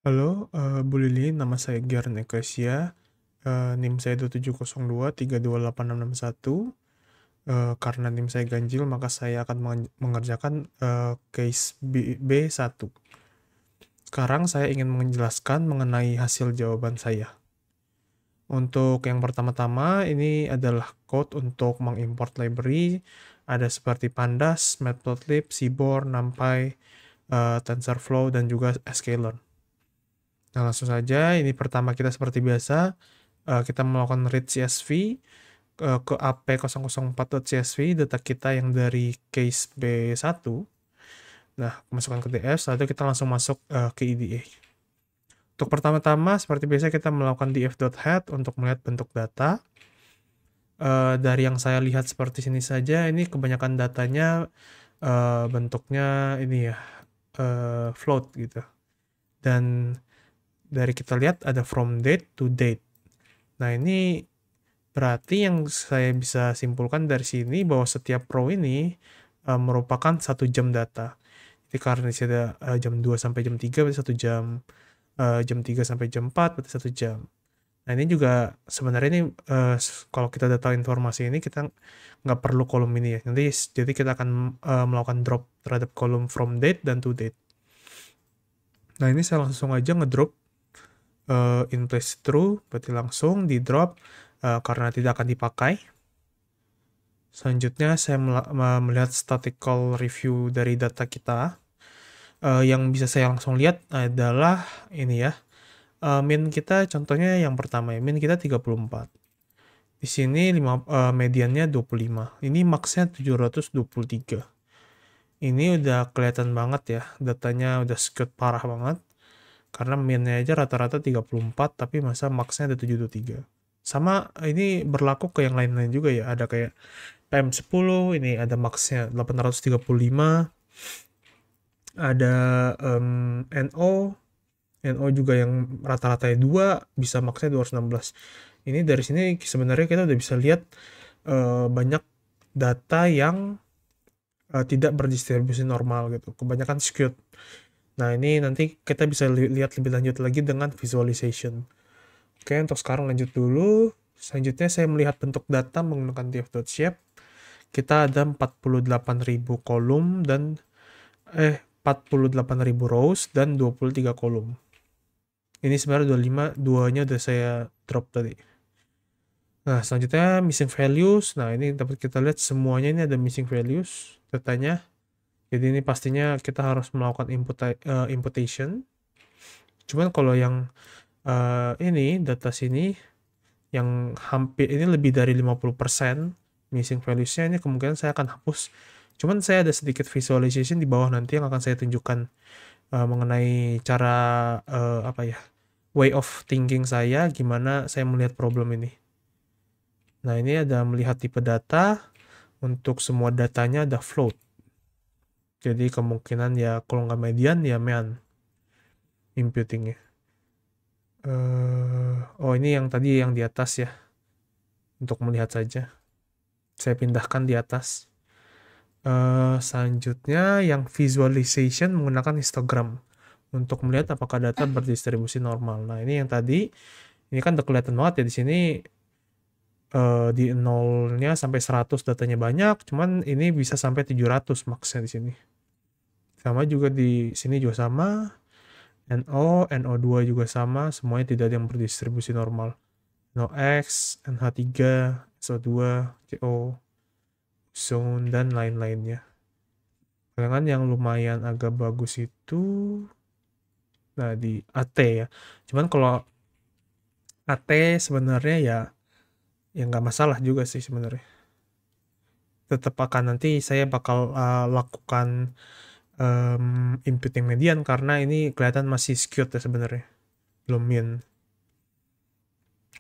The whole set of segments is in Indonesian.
Halo, Bu Lili, nama saya Giarn Ekesia, NIM saya 2702 328661. Karena NIM saya ganjil, maka saya akan mengerjakan case B1. Sekarang saya ingin menjelaskan mengenai hasil jawaban saya. Untuk yang pertama-tama, ini adalah code untuk mengimport library. Ada seperti Pandas, Matplotlib, Seaborn, NumPy, TensorFlow, dan juga sklearn. Nah, langsung saja, ini pertama kita seperti biasa, kita melakukan read CSV ke ap004.csv, data kita yang dari case B1. Nah, masukkan ke DF, setelah itu kita langsung masuk ke IDE. Untuk pertama-tama, seperti biasa kita melakukan df.head untuk melihat bentuk data. Dari yang saya lihat seperti sini saja, ini kebanyakan datanya bentuknya ini ya, float gitu. Dan dari kita lihat ada from date to date. Nah, ini berarti yang saya bisa simpulkan dari sini bahwa setiap row ini merupakan 1 jam data. Jadi karena di sini ada jam 2 sampai jam 3 berarti 1 jam, jam 3 sampai jam 4 berarti 1 jam. Nah, ini juga sebenarnya ini kalau kita udah tahu informasi ini, kita nggak perlu kolom ini ya. Nanti jadi kita akan melakukan drop terhadap kolom from date dan to date. Nah, ini saya langsung aja ngedrop in place true, berarti langsung di drop karena tidak akan dipakai. Selanjutnya saya melihat statistical review dari data kita. Yang bisa saya langsung lihat adalah ini ya. Min kita contohnya yang pertama ya, min kita 34. Di sini mediannya 25. Ini max-nya 723. Ini udah kelihatan banget ya, datanya udah skewed parah banget. Karena min-nya aja rata-rata 34, tapi masa max-nya ada 723. Sama ini berlaku ke yang lain-lain juga ya, ada kayak PM10, ini ada max-nya 835, ada NO juga yang rata-rata 2, bisa max-nya 216. Ini dari sini sebenarnya kita udah bisa lihat banyak data yang tidak berdistribusi normal gitu, kebanyakan skewed. Nah, ini nanti kita bisa lihat lebih lanjut lagi dengan visualization. Oke, untuk sekarang lanjut dulu. Selanjutnya saya melihat bentuk data menggunakan df.shape. Kita ada 48.000 kolom dan 48.000 rows dan 23 kolom. Ini sebenarnya 25, duanya udah saya drop tadi. Nah, selanjutnya missing values. Nah, ini dapat kita lihat semuanya ini ada missing values datanya. Jadi ini pastinya kita harus melakukan imputation. Cuman kalau yang ini data sini yang hampir ini lebih dari 50% missing values-nya, ini kemungkinan saya akan hapus. Cuman saya ada sedikit visualization di bawah nanti yang akan saya tunjukkan mengenai cara apa ya, way of thinking saya, gimana saya melihat problem ini. Nah, ini ada melihat tipe data. Untuk semua datanya ada float. Jadi kemungkinan ya kalau nggak median ya mean imputingnya. Oh, ini yang tadi yang di atas ya. Untuk melihat saja. Saya pindahkan di atas. Selanjutnya yang visualization menggunakan histogram untuk melihat apakah data berdistribusi normal. Nah, ini yang tadi, ini kan udah kelihatan banget ya di sini di 0-nya sampai 100 datanya banyak, cuman ini bisa sampai 700 max-nya di sini. Sama juga di sini juga sama. NO2 juga sama, semuanya tidak ada yang berdistribusi normal. NOx, NH3, SO2, CO, zone, dan lain-lainnya. Sedangkan yang lumayan agak bagus itu, nah di AT ya. Cuman kalau AT sebenarnya ya nggak masalah juga sih sebenarnya. Tetap akan nanti saya bakal lakukan imputing median karena ini kelihatan masih skewed ya sebenarnya, belum min.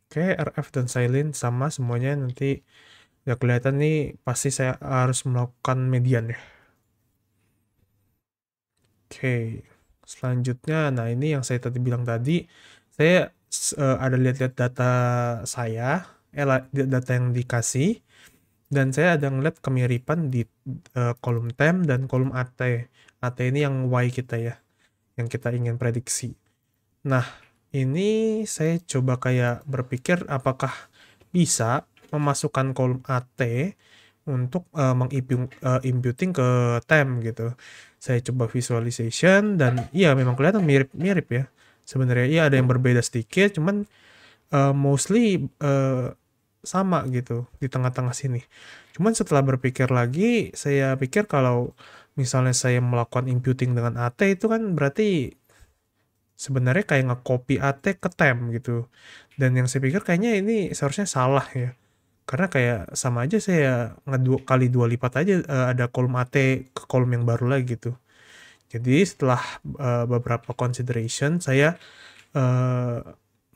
Oke, RF dan silent sama semuanya, nanti ya kelihatan nih pasti saya harus melakukan median ya. Oke, selanjutnya, nah ini yang saya tadi bilang tadi, saya ada lihat-lihat data saya, data yang dikasih, dan saya ada ngeliat kemiripan di kolom temp dan kolom AT. AT ini yang Y kita ya, yang kita ingin prediksi. Nah, ini saya coba kayak berpikir apakah bisa memasukkan kolom AT untuk imputing ke temp gitu. Saya coba visualization dan iya memang kelihatan mirip-mirip ya. Sebenarnya iya ada yang berbeda sedikit, cuman mostly sama gitu di tengah-tengah sini. Cuman setelah berpikir lagi, saya pikir kalau misalnya saya melakukan imputing dengan AT itu kan berarti sebenarnya kayak nge-copy AT ke temp gitu. Dan yang saya pikir kayaknya ini seharusnya salah ya. Karena kayak sama aja saya kali dua lipat aja ada kolom AT ke kolom yang baru lagi gitu. Jadi setelah beberapa consideration saya uh,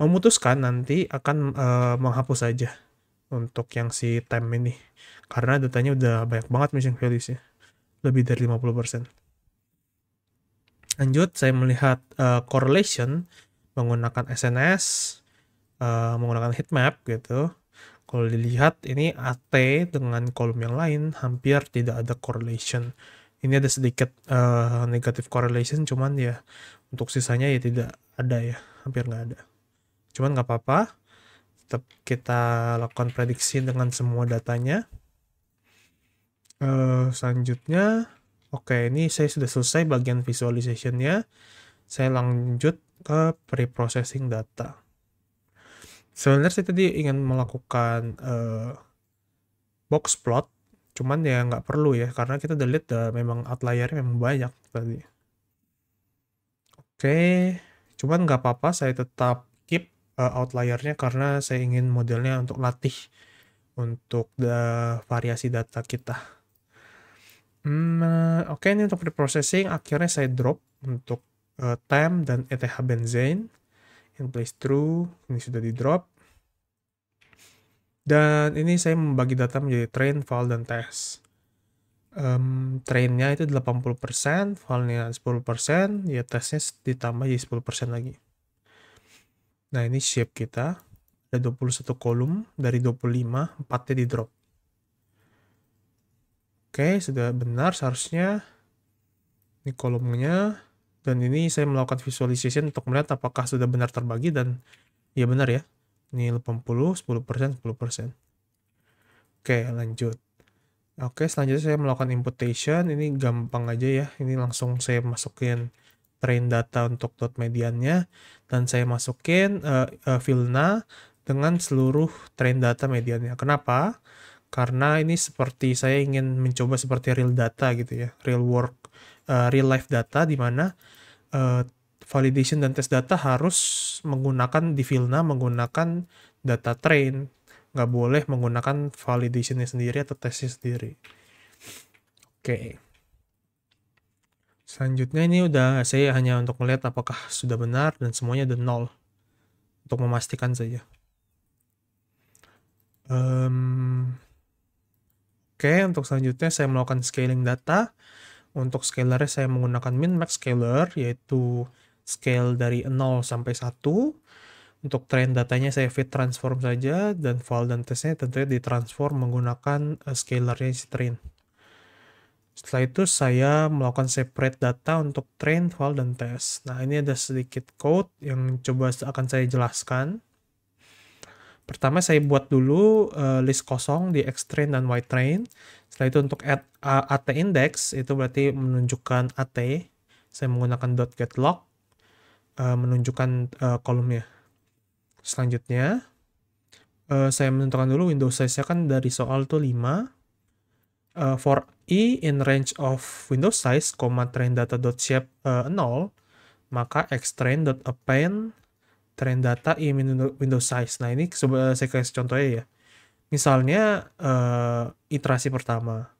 memutuskan nanti akan menghapus saja untuk yang si temp ini. Karena datanya udah banyak banget missing values-nya. Lebih dari 50%. Lanjut, saya melihat correlation menggunakan SNS, menggunakan heatmap gitu. Kalau dilihat ini AT dengan kolom yang lain hampir tidak ada correlation. Ini ada sedikit negative correlation, cuman ya untuk sisanya ya tidak ada ya, hampir nggak ada. Cuman nggak apa-apa, tetap kita lakukan prediksi dengan semua datanya. Selanjutnya, oke ini saya sudah selesai bagian visualization-nya. Saya lanjut ke pre-processing data. Sebenarnya saya tadi ingin melakukan box plot, cuman ya nggak perlu ya, karena kita udah lihat memang outlier-nya memang banyak tadi. Oke, cuman nggak apa-apa, saya tetap keep outlier-nya karena saya ingin modelnya untuk latih untuk variasi data kita. Oke, ini untuk pre-processing, akhirnya saya drop untuk temp dan ETH benzene. In place true, ini sudah di drop. Dan ini saya membagi data menjadi train, val, dan test. Trainnya itu 80%, valnya 10%, ya tesnya ditambah jadi 10% lagi. Nah ini shape kita, ada 21 kolom, dari 25, 4-nya di drop. Oke, sudah benar seharusnya. Ini kolomnya, dan ini saya melakukan visualization untuk melihat apakah sudah benar terbagi, dan ya benar ya. Ini 80, 10%, 10%. Oke, lanjut. Oke, selanjutnya saya melakukan imputation. Ini gampang aja ya. Ini langsung saya masukin train data untuk dot mediannya. Dan saya masukin filna dengan seluruh train data mediannya. Kenapa? Karena ini seperti saya ingin mencoba seperti real data gitu ya. Real life data di mana validation dan test data harus menggunakan di filna menggunakan data train, nggak boleh menggunakan validationnya sendiri atau tesnya sendiri. Oke, selanjutnya ini udah saya hanya untuk melihat apakah sudah benar dan semuanya udah nol untuk memastikan saja. Oke, untuk selanjutnya saya melakukan scaling data. Untuk scalernya saya menggunakan min-max scaler, yaitu scale dari 0 sampai 1. Untuk train datanya saya fit transform saja, dan val dan testnya tentunya ditransform menggunakan scalernya si train. Setelah itu saya melakukan separate data untuk train, val, dan test. Nah ini ada sedikit code yang coba akan saya jelaskan. Pertama saya buat dulu list kosong di X-train dan Y-train. Setelah itu untuk add AT index, itu berarti menunjukkan AT. Saya menggunakan .getLog, menunjukkan kolomnya. Selanjutnya, saya menentukan dulu window size-nya kan dari soal tuh 5. For i in range of window size, train data.shape 0, maka xtrain.append train data i window size. Nah ini saya kasih contohnya ya. Misalnya iterasi pertama.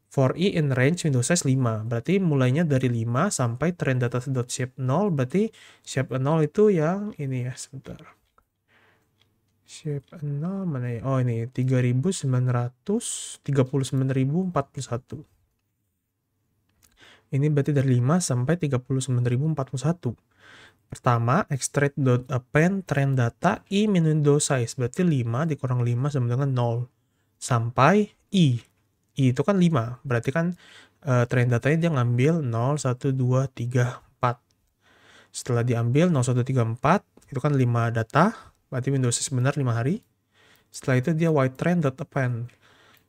For i in range window size 5. Berarti mulainya dari 5 sampai train data.shape 0. Berarti shape 0 itu yang ini ya, sebentar. Shape 0 mana ya? Oh ini 3939.041. Ini berarti dari 5 sampai 39.041. Pertama, extract.append train data i min window size. Berarti 5 dikurang 5 sama dengan 0. Sampai i. I itu kan 5. Berarti kan train datanya dia ngambil 0, 1, 2, 3, 4. Setelah diambil 0134, itu kan 5 data, berarti Windows size benar 5 hari. Setelah itu dia white train.append,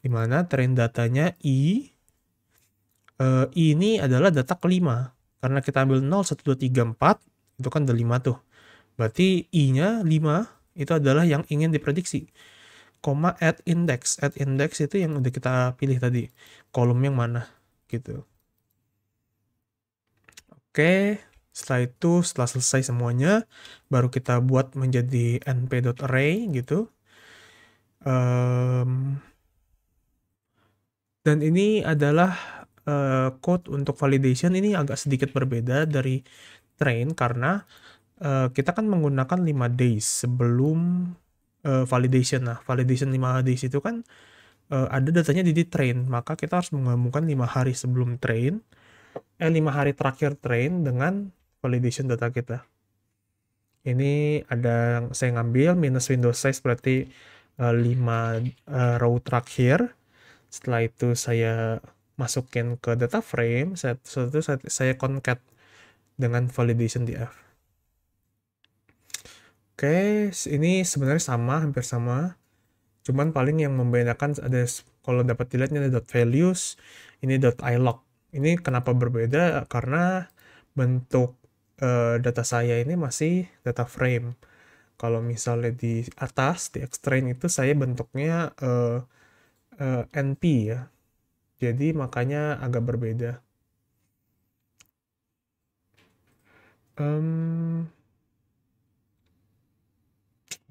di mana train datanya I ini adalah data kelima. Karena kita ambil 01234, itu kan udah 5 tuh. Berarti I-nya 5, itu adalah yang ingin diprediksi. Koma add index. Add index itu yang udah kita pilih tadi. Kolom yang mana, gitu. Oke, setelah itu, setelah selesai semuanya, baru kita buat menjadi np.array, gitu. Dan ini adalah code untuk validation. Ini agak sedikit berbeda dari train karena kita kan menggunakan 5 days sebelum validation. Nah, validation 5 days itu kan ada datanya di train, maka kita harus menggabungkan 5 hari sebelum train, 5 hari terakhir train dengan validation data kita. Ini ada saya ngambil minus Windows size, berarti 5 row terakhir. Setelah itu saya masukin ke data frame, setelah itu saya concat dengan validation df. Oke, ini sebenarnya sama, hampir sama. Cuman paling yang membedakan ada, kalau dapat dilihat ini ada .values, ini .ilog. Ini kenapa berbeda? Karena bentuk data saya ini masih data frame. Kalau misalnya di atas, di extrain itu saya bentuknya NP ya. Jadi makanya agak berbeda.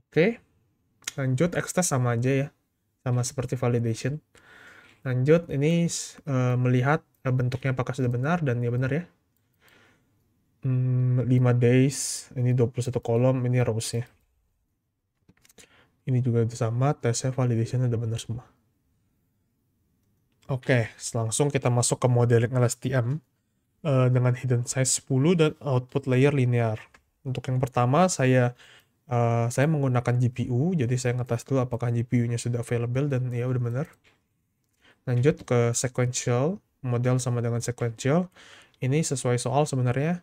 Oke, lanjut extest sama aja ya, sama seperti validation. Lanjut, ini melihat bentuknya apakah sudah benar, dan ya benar ya. 5 days, ini 21 kolom, ini rows-nya. Ini juga sama, tesnya validation udah benar semua. Oke, langsung kita masuk ke modeling LSTM dengan hidden size 10 dan output layer linear. Untuk yang pertama, saya menggunakan GPU, jadi saya ngetes dulu apakah GPU-nya sudah available, dan ya udah benar. Lanjut ke sequential, model sama dengan sequential. Ini sesuai soal sebenarnya.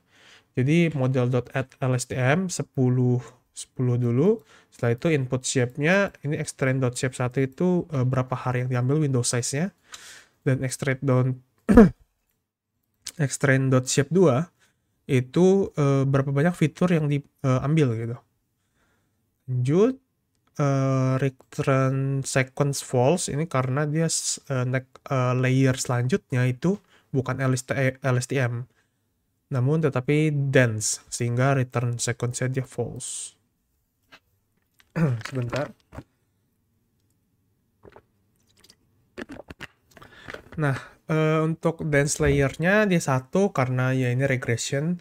Jadi model.add.lstm 10 dulu. Setelah itu input shape-nya, ini extrain.shape 1 itu berapa hari yang diambil Windows size-nya. Dan extrain.shape 2 itu berapa banyak fitur yang diambil gitu. Lanjut, return sequence false, ini karena dia layer selanjutnya itu bukan LSTM, namun tetapi dense, sehingga return sequence-nya dia false. Sebentar. Nah, untuk dense layer-nya dia 1 karena ya ini regression.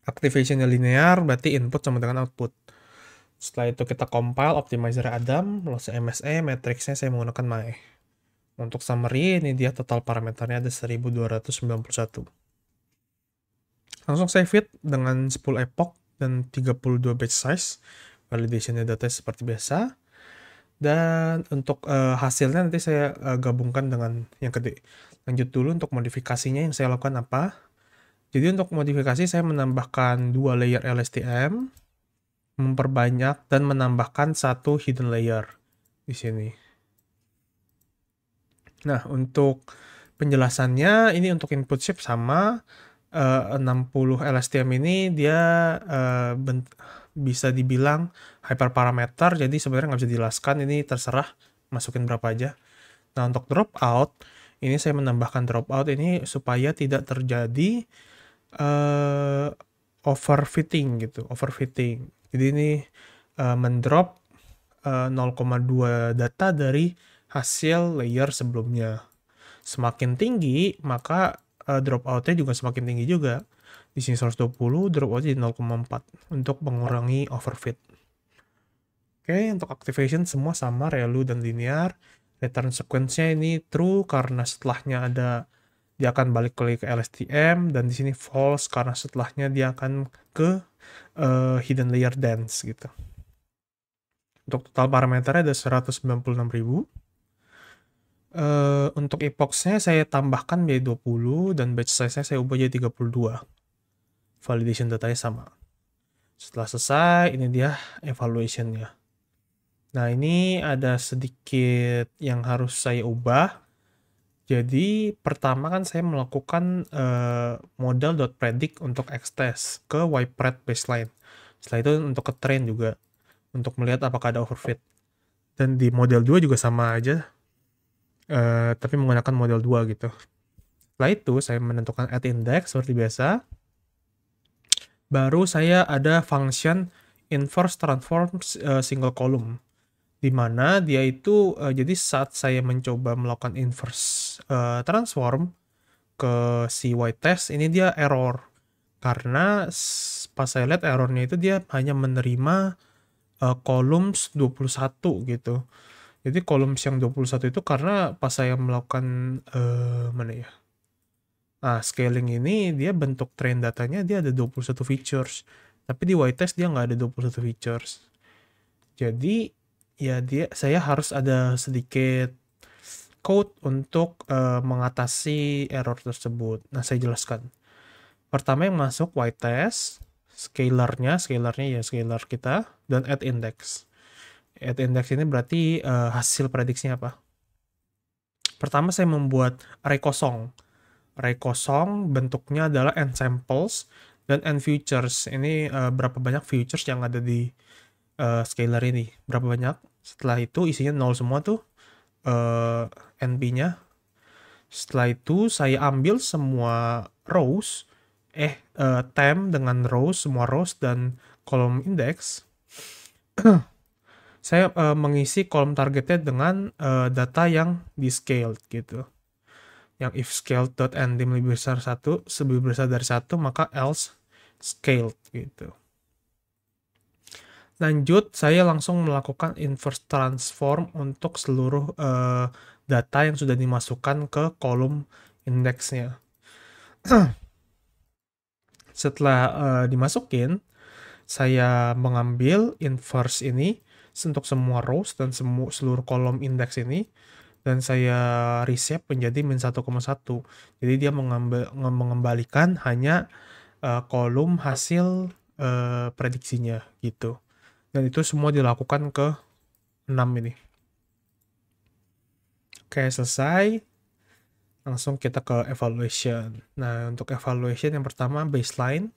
Activation-nya linear, berarti input sama dengan output. Setelah itu kita compile optimizer Adam, loss MSE, matrixnya saya menggunakan Mae. Untuk summary, ini dia total parameternya ada 1291. Langsung saya fit dengan 10 epoch dan 32 batch size. Validationnya data seperti biasa. Dan untuk hasilnya nanti saya gabungkan dengan yang gede. Lanjut dulu untuk modifikasinya yang saya lakukan apa. Jadi untuk modifikasi saya menambahkan 2 layer LSTM, memperbanyak dan menambahkan 1 hidden layer di sini. Nah, untuk penjelasannya ini untuk input shape sama 60 LSTM ini dia bisa dibilang hyperparameter, jadi sebenarnya nggak bisa dijelaskan, ini terserah masukin berapa aja. Nah, untuk dropout ini saya menambahkan dropout ini supaya tidak terjadi overfitting gitu, overfitting. Jadi ini mendrop 0,2 data dari hasil layer sebelumnya. Semakin tinggi, maka dropout-nya juga semakin tinggi juga. Di sini 120, dropout-nya 0,4 untuk mengurangi overfit. Oke, untuk activation semua sama, relu dan linear. Return sequence-nya ini true karena setelahnya dia akan balik ke LSTM, dan di sini false karena setelahnya dia akan ke hidden layer dense gitu. Untuk total parameternya ada 196.000. Untuk epochnya saya tambahkan menjadi 20 dan batch size-nya saya ubah jadi 32. validation datanya sama. Setelah selesai, ini dia evaluation-nya. Nah, ini ada sedikit yang harus saya ubah. Jadi, pertama kan saya melakukan model.predict untuk X-test ke YPredict baseline. Setelah itu untuk ke train juga, untuk melihat apakah ada overfit. Dan di model 2 juga sama aja, tapi menggunakan model 2 gitu. Setelah itu, saya menentukan add index seperti biasa. Baru saya ada function inverse transform single column, di mana dia itu jadi saat saya mencoba melakukan inverse transform ke si y-test, ini dia error. Karena pas saya lihat errornya itu dia hanya menerima columns 21 gitu. Jadi columns yang 21 itu karena pas saya melakukan mana ya? Scaling ini dia bentuk train datanya dia ada 21 features. Tapi di y-test dia nggak ada 21 features. Jadi ya saya harus ada sedikit code untuk mengatasi error tersebut. Nah, saya jelaskan. Pertama yang masuk y-test, scalarnya ya scalar kita, dan add index. Add index ini berarti hasil prediksinya apa? Pertama saya membuat array kosong. Array kosong bentuknya adalah n samples dan n futures. Ini berapa banyak futures yang ada di scalar ini, berapa banyak. Setelah itu isinya 0 semua tuh np-nya. Setelah itu saya ambil semua rows, temp dengan rows, semua rows dan kolom index. Saya mengisi kolom targetnya dengan data yang di scaled gitu. Yang if scaled.ndim lebih besar dari 1, maka else scaled gitu. Lanjut, saya langsung melakukan inverse transform untuk seluruh data yang sudah dimasukkan ke kolom indeksnya. Setelah dimasukin, saya mengambil inverse ini untuk semua rows dan seluruh kolom indeks ini, dan saya reshape menjadi -1,1. Jadi dia mengembalikan hanya kolom hasil prediksinya gitu. Dan itu semua dilakukan ke 6 ini. Oke, selesai. Langsung kita ke evaluation. Nah, untuk evaluation yang pertama baseline.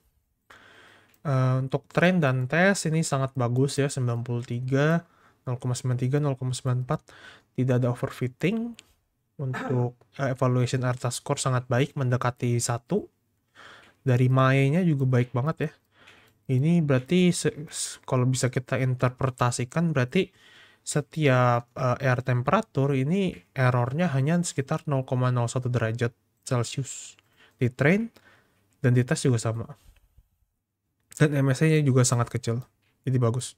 Untuk train dan tes ini sangat bagus ya, 93, 0,93, 0,94. Tidak ada overfitting. Untuk evaluation ARTA score sangat baik, mendekati 1. Dari MAE-nya juga baik banget ya. Ini berarti kalau bisa kita interpretasikan berarti setiap air temperatur ini errornya hanya sekitar 0,01 derajat Celcius di train, dan di tes juga sama. Dan MSE-nya juga sangat kecil, jadi bagus.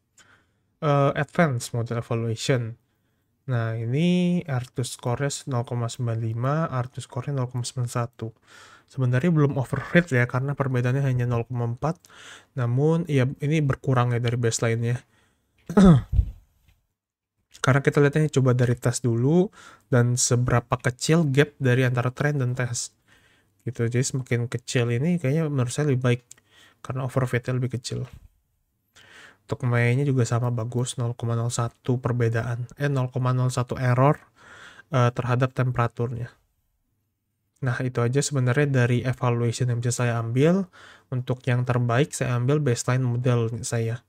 Advanced Model Evaluation. Nah, ini R2 score-nya 0,95, R2 score-nya 0,91. Sebenarnya belum overfit ya, karena perbedaannya hanya 0,4. Namun, ya ini berkurang ya dari baseline-nya. Karena kita lihatnya coba dari tes dulu, dan seberapa kecil gap dari antara train dan tes. Gitu, jadi semakin kecil ini kayaknya menurut saya lebih baik, karena overfitnya lebih kecil. Untuk MAE-nya juga sama bagus, 0,01 perbedaan, 0,01 error terhadap temperaturnya. Nah, itu aja sebenarnya dari evaluation yang bisa saya ambil. Untuk yang terbaik, saya ambil baseline model saya.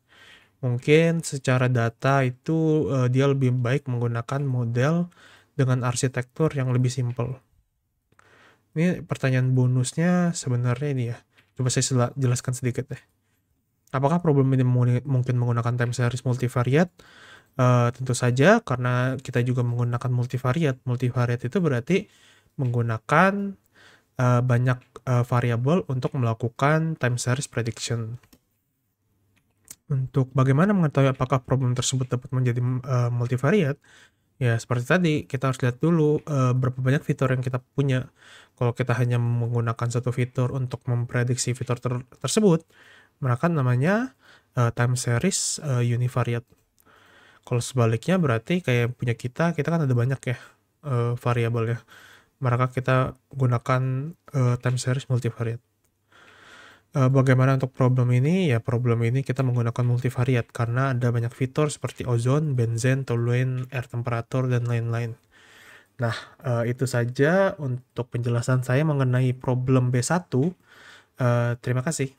Mungkin secara data itu dia lebih baik menggunakan model dengan arsitektur yang lebih simple. Ini pertanyaan bonusnya sebenarnya ini ya. Coba saya jelaskan sedikit deh. Apakah problem ini mungkin menggunakan time series multivariate? Tentu saja, karena kita juga menggunakan multivariate. Multivariate itu berarti menggunakan banyak variabel untuk melakukan time series prediction. Untuk bagaimana mengetahui apakah problem tersebut dapat menjadi multivariate, ya seperti tadi, kita harus lihat dulu berapa banyak fitur yang kita punya. Kalau kita hanya menggunakan satu fitur untuk memprediksi fitur tersebut, maka namanya time series univariate. Kalau sebaliknya berarti kayak punya kita kan ada banyak ya variabelnya. Maka kita gunakan time series multivariate. Bagaimana untuk problem ini? Ya, problem ini kita menggunakan multivariate karena ada banyak fitur seperti ozon, benzen, toluene, air temperatur, dan lain-lain. Nah, itu saja untuk penjelasan saya mengenai problem B1. Terima kasih.